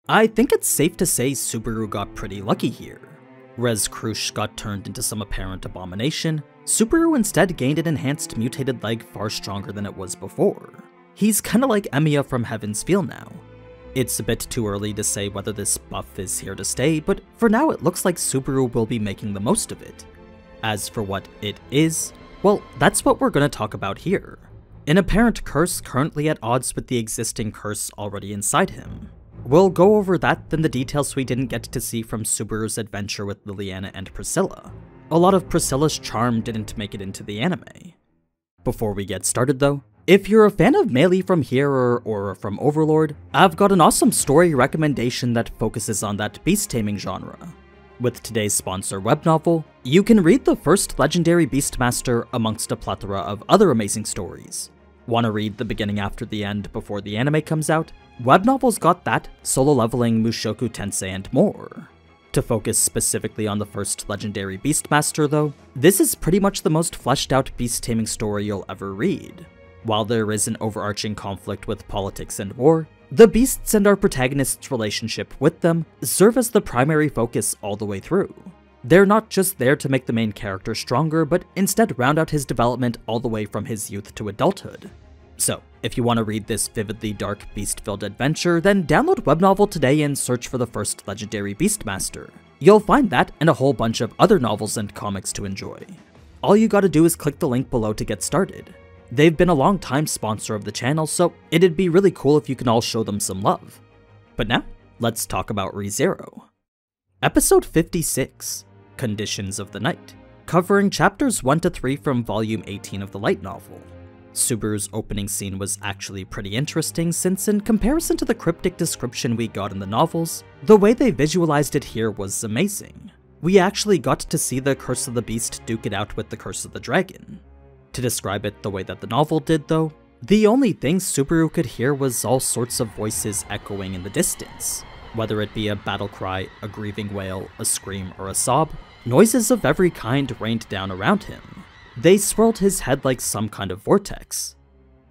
I think it's safe to say Subaru got pretty lucky here. Whereas Crusch got turned into some apparent abomination, Subaru instead gained an enhanced mutated leg far stronger than it was before. He's kinda like Emiya from Heaven's Feel now. It's a bit too early to say whether this buff is here to stay, but for now it looks like Subaru will be making the most of it. As for what it is, well, that's what we're gonna talk about here. An apparent curse currently at odds with the existing curse already inside him. We'll go over that, then the details we didn't get to see from Subaru's adventure with Liliana and Priscilla. A lot of Priscilla's charm didn't make it into the anime. Before we get started though, if you're a fan of Melee from here or from Overlord, I've got an awesome story recommendation that focuses on that beast taming genre. With today's sponsor web novel, you can read the first legendary Beastmaster amongst a plethora of other amazing stories. Wanna read the beginning after the end before the anime comes out? Web novels got that, Solo Leveling, Mushoku Tensei, and more. To focus specifically on the first legendary Beastmaster though, this is pretty much the most fleshed out beast taming story you'll ever read. While there is an overarching conflict with politics and war, the beasts and our protagonist's relationship with them serve as the primary focus all the way through. They're not just there to make the main character stronger, but instead round out his development all the way from his youth to adulthood. So, if you want to read this vividly dark beast-filled adventure, then download web novel today and search for the first legendary Beastmaster. You'll find that and a whole bunch of other novels and comics to enjoy. All you gotta do is click the link below to get started. They've been a long time sponsor of the channel, so it'd be really cool if you can all show them some love. But now, let's talk about ReZero. Episode 56, Conditions of the Night, covering chapters 1 to 3 from volume 18 of the light novel. Subaru's opening scene was actually pretty interesting since in comparison to the cryptic description we got in the novels, the way they visualized it here was amazing. We actually got to see the Curse of the Beast duke it out with the Curse of the Dragon. To describe it the way that the novel did though, the only thing Subaru could hear was all sorts of voices echoing in the distance. Whether it be a battle cry, a grieving wail, a scream, or a sob, noises of every kind rained down around him. They swirled his head like some kind of vortex.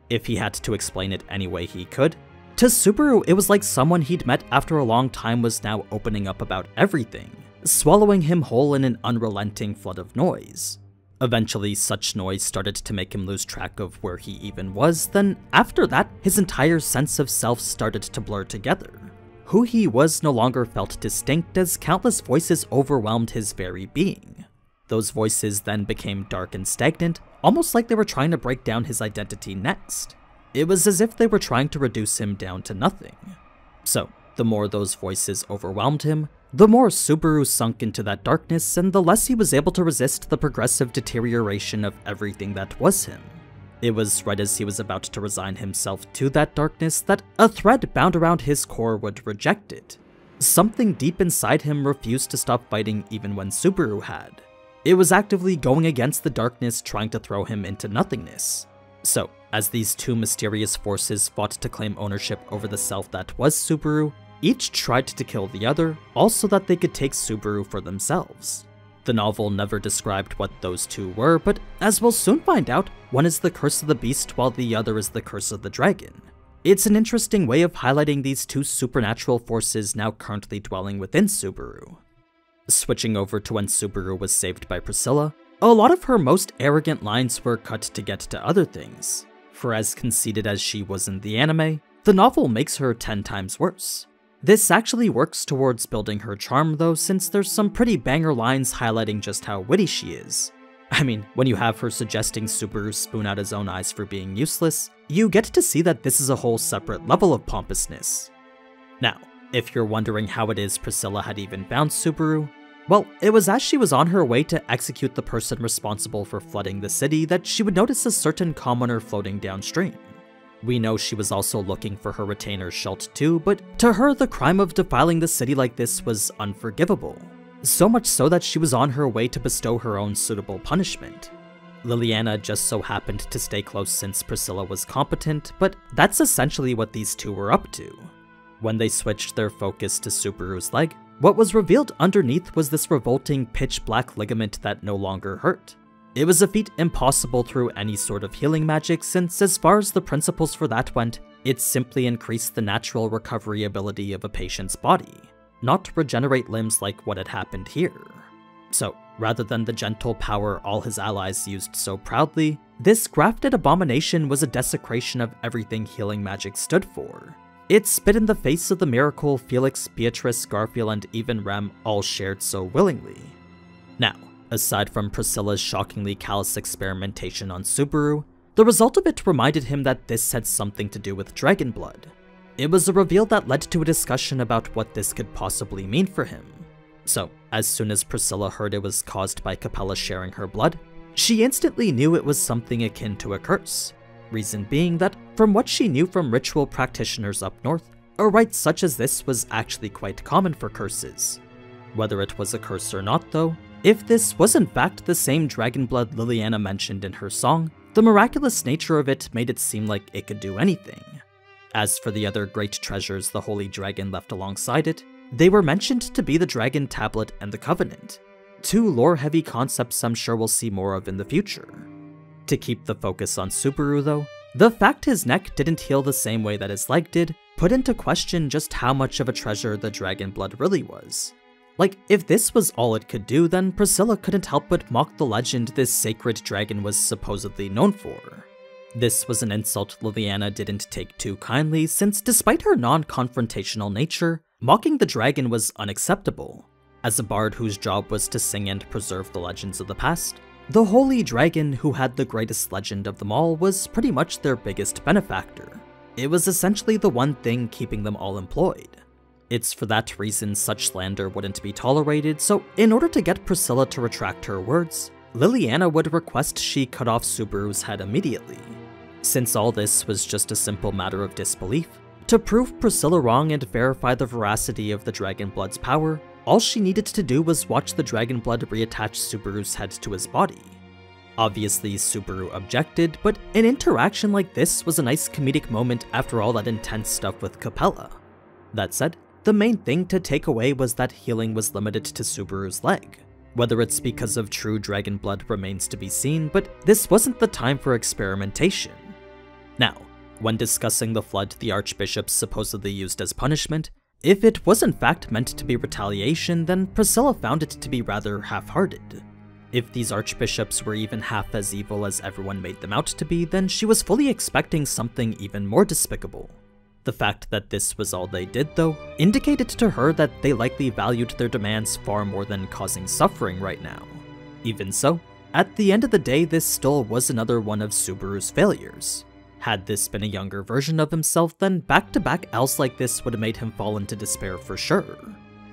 If he had to explain it any way he could, to Subaru it was like someone he'd met after a long time was now opening up about everything, swallowing him whole in an unrelenting flood of noise. Eventually, such noise started to make him lose track of where he even was, then after that, his entire sense of self started to blur together. Who he was no longer felt distinct as countless voices overwhelmed his very being. Those voices then became dark and stagnant, almost like they were trying to break down his identity next. It was as if they were trying to reduce him down to nothing. So, the more those voices overwhelmed him, the more Subaru sunk into that darkness and the less he was able to resist the progressive deterioration of everything that was him. It was right as he was about to resign himself to that darkness that a thread bound around his core would reject it. Something deep inside him refused to stop fighting even when Subaru had. It was actively going against the darkness, trying to throw him into nothingness. So, as these two mysterious forces fought to claim ownership over the self that was Subaru, each tried to kill the other, all so that they could take Subaru for themselves. The novel never described what those two were, but as we'll soon find out, one is the Curse of the Beast while the other is the Curse of the Dragon. It's an interesting way of highlighting these two supernatural forces now currently dwelling within Subaru. Switching over to when Subaru was saved by Priscilla, a lot of her most arrogant lines were cut to get to other things. For as conceited as she was in the anime, the novel makes her 10 times worse. This actually works towards building her charm though, since there's some pretty banger lines highlighting just how witty she is. I mean, when you have her suggesting Subaru spoon out his own eyes for being useless, you get to see that this is a whole separate level of pompousness. Now, if you're wondering how it is Priscilla had even found Subaru, well, it was as she was on her way to execute the person responsible for flooding the city that she would notice a certain commoner floating downstream. We know she was also looking for her retainer Schult too, but to her the crime of defiling the city like this was unforgivable. So much so that she was on her way to bestow her own suitable punishment. Liliana just so happened to stay close since Priscilla was competent, but that's essentially what these two were up to. When they switched their focus to Subaru's leg, what was revealed underneath was this revolting pitch black ligament that no longer hurt. It was a feat impossible through any sort of healing magic since, as far as the principles for that went, it simply increased the natural recovery ability of a patient's body, not regenerate limbs like what had happened here. So, rather than the gentle power all his allies used so proudly, this grafted abomination was a desecration of everything healing magic stood for. It spit in the face of the miracle Felix, Beatrice, Garfield, and even Rem all shared so willingly. Now, aside from Priscilla's shockingly callous experimentation on Subaru, the result of it reminded him that this had something to do with dragon blood. It was a reveal that led to a discussion about what this could possibly mean for him. So, as soon as Priscilla heard it was caused by Capella sharing her blood, she instantly knew it was something akin to a curse. Reason being that, from what she knew from ritual practitioners up north, a rite such as this was actually quite common for curses. Whether it was a curse or not though, if this was in fact the same dragon blood Liliana mentioned in her song, the miraculous nature of it made it seem like it could do anything. As for the other great treasures the Holy Dragon left alongside it, they were mentioned to be the Dragon Tablet and the Covenant, two lore-heavy concepts I'm sure we'll see more of in the future. To keep the focus on Subaru though, the fact his neck didn't heal the same way that his leg did put into question just how much of a treasure the dragon blood really was. Like, if this was all it could do, then Priscilla couldn't help but mock the legend this sacred dragon was supposedly known for. This was an insult Liliana didn't take too kindly, since despite her non-confrontational nature, mocking the dragon was unacceptable. As a bard whose job was to sing and preserve the legends of the past, the Holy Dragon, who had the greatest legend of them all, was pretty much their biggest benefactor. It was essentially the one thing keeping them all employed. It's for that reason such slander wouldn't be tolerated, so in order to get Priscilla to retract her words, Liliana would request she cut off Subaru's head immediately. Since all this was just a simple matter of disbelief, to prove Priscilla wrong and verify the veracity of the dragon blood's power, all she needed to do was watch the dragon blood reattach Subaru's head to his body. Obviously, Subaru objected, but an interaction like this was a nice comedic moment after all that intense stuff with Capella. That said, the main thing to take away was that healing was limited to Subaru's leg. Whether it's because of true dragon blood remains to be seen, but this wasn't the time for experimentation. Now, when discussing the flood the archbishops supposedly used as punishment, if it was in fact meant to be retaliation, then Priscilla found it to be rather half-hearted. If these archbishops were even half as evil as everyone made them out to be, then she was fully expecting something even more despicable. The fact that this was all they did, though, indicated to her that they likely valued their demands far more than causing suffering right now. Even so, at the end of the day, this still was another one of Subaru's failures. Had this been a younger version of himself, then back-to-back L's like this would have made him fall into despair for sure.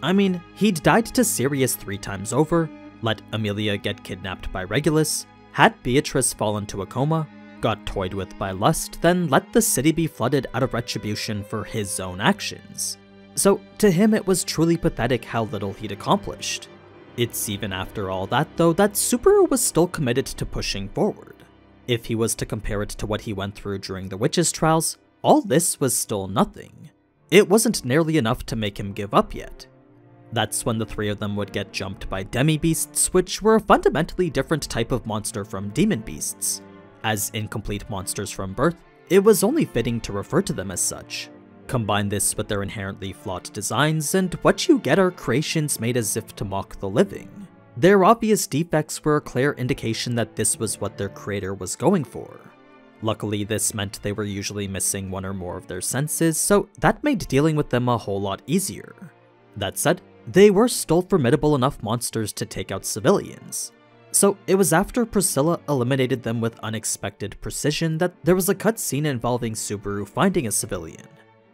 I mean, he'd died to Sirius 3 times over, let Amelia get kidnapped by Regulus, had Beatrice fall into a coma, got toyed with by lust, then let the city be flooded out of retribution for his own actions. So to him it was truly pathetic how little he'd accomplished. It's even after all that though that Subaru was still committed to pushing forward. If he was to compare it to what he went through during the witches' trials, all this was still nothing. It wasn't nearly enough to make him give up yet. That's when the three of them would get jumped by demi-beasts, which were a fundamentally different type of monster from demon beasts. As incomplete monsters from birth, it was only fitting to refer to them as such. Combine this with their inherently flawed designs, and what you get are creations made as if to mock the living. Their obvious defects were a clear indication that this was what their creator was going for. Luckily, this meant they were usually missing one or more of their senses, so that made dealing with them a whole lot easier. That said, they were still formidable enough monsters to take out civilians. So it was after Priscilla eliminated them with unexpected precision that there was a cutscene involving Subaru finding a civilian.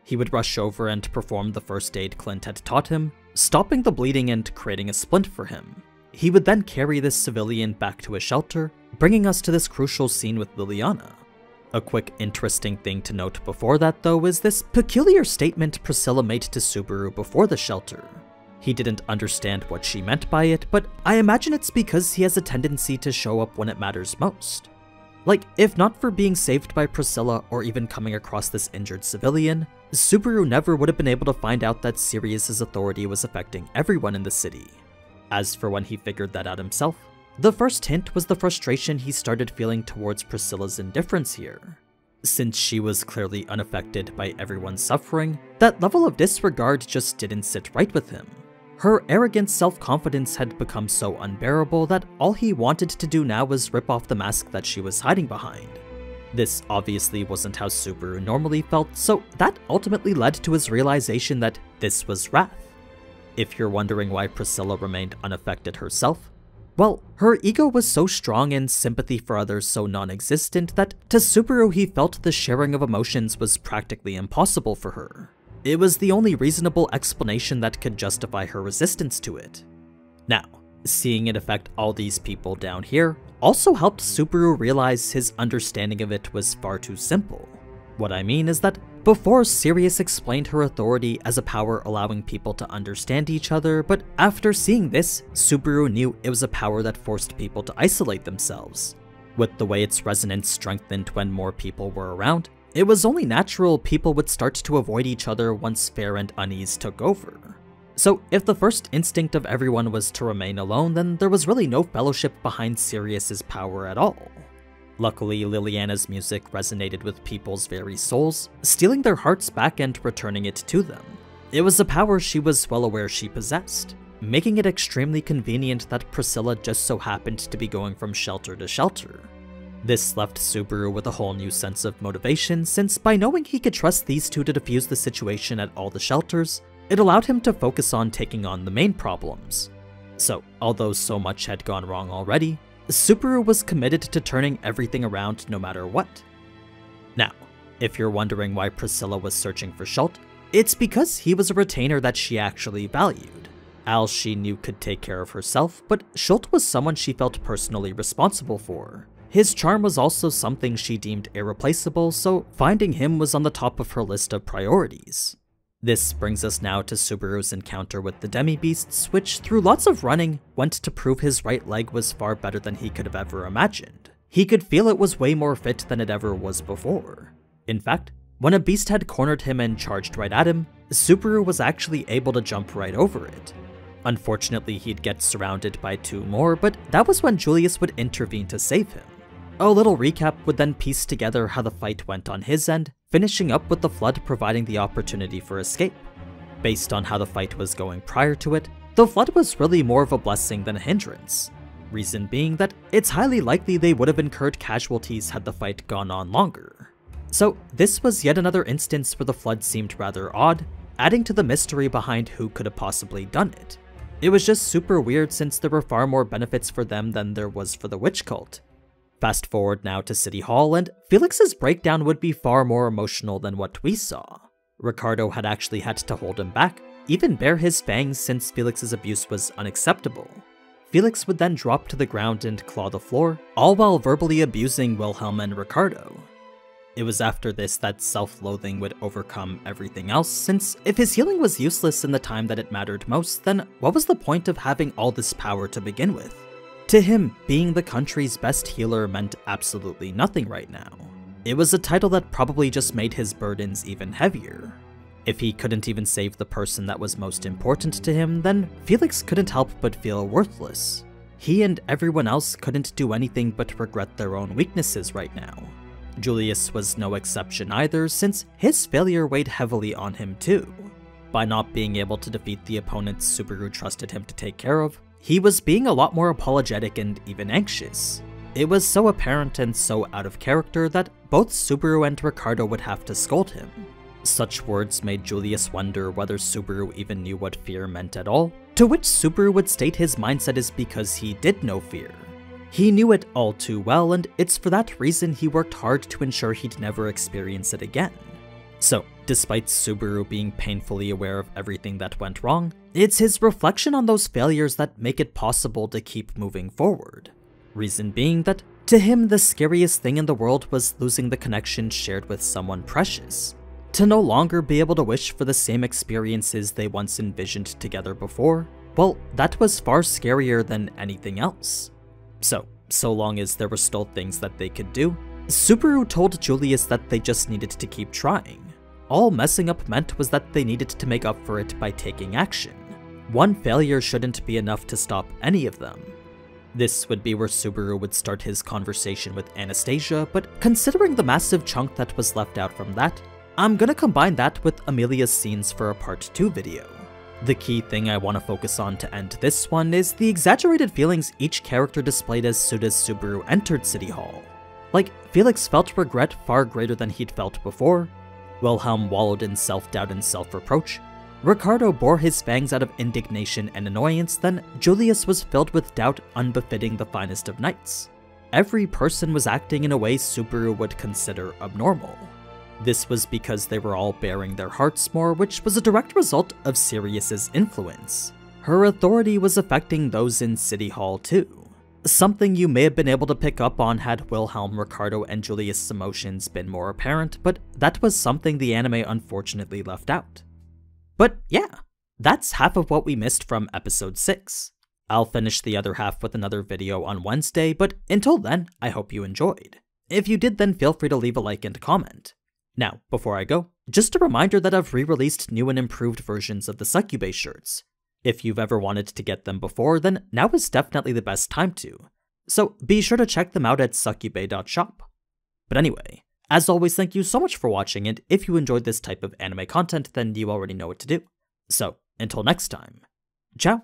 He would rush over and perform the first aid Clint had taught him, stopping the bleeding and creating a splint for him. He would then carry this civilian back to a shelter, bringing us to this crucial scene with Liliana. A quick interesting thing to note before that though is this peculiar statement Priscilla made to Subaru before the shelter. He didn't understand what she meant by it, but I imagine it's because he has a tendency to show up when it matters most. Like, if not for being saved by Priscilla or even coming across this injured civilian, Subaru never would have been able to find out that Sirius's authority was affecting everyone in the city. As for when he figured that out himself, The first hint was the frustration he started feeling towards Priscilla's indifference here. Since she was clearly unaffected by everyone's suffering, that level of disregard just didn't sit right with him. Her arrogant self-confidence had become so unbearable that all he wanted to do now was rip off the mask that she was hiding behind. This obviously wasn't how Subaru normally felt, so that ultimately led to his realization that this was wrath. If you're wondering why Priscilla remained unaffected herself, well, her ego was so strong and sympathy for others so non-existent that to Subaru he felt the sharing of emotions was practically impossible for her. It was the only reasonable explanation that could justify her resistance to it. Now, seeing it affect all these people down here also helped Subaru realize his understanding of it was far too simple. What I mean is that before, Sirius explained her authority as a power allowing people to understand each other, but after seeing this, Subaru knew it was a power that forced people to isolate themselves. With the way its resonance strengthened when more people were around, it was only natural people would start to avoid each other once fear and unease took over. So if the first instinct of everyone was to remain alone, then there was really no fellowship behind Sirius's power at all. Luckily, Liliana's music resonated with people's very souls, stealing their hearts back and returning it to them. It was a power she was well aware she possessed, making it extremely convenient that Priscilla just so happened to be going from shelter to shelter. This left Subaru with a whole new sense of motivation, since by knowing he could trust these two to defuse the situation at all the shelters, it allowed him to focus on taking on the main problems. So, although so much had gone wrong already, Subaru was committed to turning everything around no matter what. Now, if you're wondering why Priscilla was searching for Schult, it's because he was a retainer that she actually valued. Al she knew could take care of herself, but Schult was someone she felt personally responsible for. His charm was also something she deemed irreplaceable, so finding him was on the top of her list of priorities. This brings us now to Subaru's encounter with the demi-beasts, which through lots of running, went to prove his right leg was far better than he could have ever imagined. He could feel it was way more fit than it ever was before. In fact, when a beast had cornered him and charged right at him, Subaru was actually able to jump right over it. Unfortunately, he'd get surrounded by two more, but that was when Julius would intervene to save him. A little recap would then piece together how the fight went on his end, finishing up with the flood providing the opportunity for escape. Based on how the fight was going prior to it, the flood was really more of a blessing than a hindrance. Reason being that it's highly likely they would have incurred casualties had the fight gone on longer. So this was yet another instance where the flood seemed rather odd, adding to the mystery behind who could have possibly done it. It was just super weird since there were far more benefits for them than there was for the witch cult. Fast forward now to City Hall, and Felix's breakdown would be far more emotional than what we saw. Ricardo had actually had to hold him back, even bare his fangs since Felix's abuse was unacceptable. Felix would then drop to the ground and claw the floor, all while verbally abusing Wilhelm and Ricardo. It was after this that self-loathing would overcome everything else, since if his healing was useless in the time that it mattered most, then what was the point of having all this power to begin with? To him, being the country's best healer meant absolutely nothing right now. It was a title that probably just made his burdens even heavier. If he couldn't even save the person that was most important to him, then Felix couldn't help but feel worthless. He and everyone else couldn't do anything but regret their own weaknesses right now. Julius was no exception either, since his failure weighed heavily on him too. By not being able to defeat the opponents Subaru trusted him to take care of, he was being a lot more apologetic and even anxious. It was so apparent and so out of character that both Subaru and Ricardo would have to scold him. Such words made Julius wonder whether Subaru even knew what fear meant at all, to which Subaru would state his mindset is because he did know fear. He knew it all too well, and it's for that reason he worked hard to ensure he'd never experience it again. So, despite Subaru being painfully aware of everything that went wrong, it's his reflection on those failures that make it possible to keep moving forward. Reason being that, to him, the scariest thing in the world was losing the connection shared with someone precious. To no longer be able to wish for the same experiences they once envisioned together before, well, that was far scarier than anything else. So long as there were still things that they could do, Subaru told Julius that they just needed to keep trying. All messing up meant was that they needed to make up for it by taking action. One failure shouldn't be enough to stop any of them. This would be where Subaru would start his conversation with Anastasia, but considering the massive chunk that was left out from that, I'm gonna combine that with Amelia's scenes for a part 2 video. The key thing I want to focus on to end this one is the exaggerated feelings each character displayed as soon as Subaru entered City Hall. Like, Felix felt regret far greater than he'd felt before, Wilhelm wallowed in self-doubt and self-reproach, Ricardo bore his fangs out of indignation and annoyance, then Julius was filled with doubt unbefitting the finest of knights. Every person was acting in a way Subaru would consider abnormal. This was because they were all baring their hearts more, which was a direct result of Sirius's influence. Her authority was affecting those in City Hall too. Something you may have been able to pick up on had Wilhelm, Ricardo, and Julius' emotions been more apparent, but that was something the anime unfortunately left out. But yeah, that's half of what we missed from episode 6. I'll finish the other half with another video on Wednesday, but until then, I hope you enjoyed. If you did, then feel free to leave a like and comment. Now, before I go, just a reminder that I've re-released new and improved versions of the Succubae shirts. If you've ever wanted to get them before, then now is definitely the best time to. So be sure to check them out at succubae.shop. But anyway, as always, thank you so much for watching, and if you enjoyed this type of anime content, then you already know what to do. So, until next time, ciao!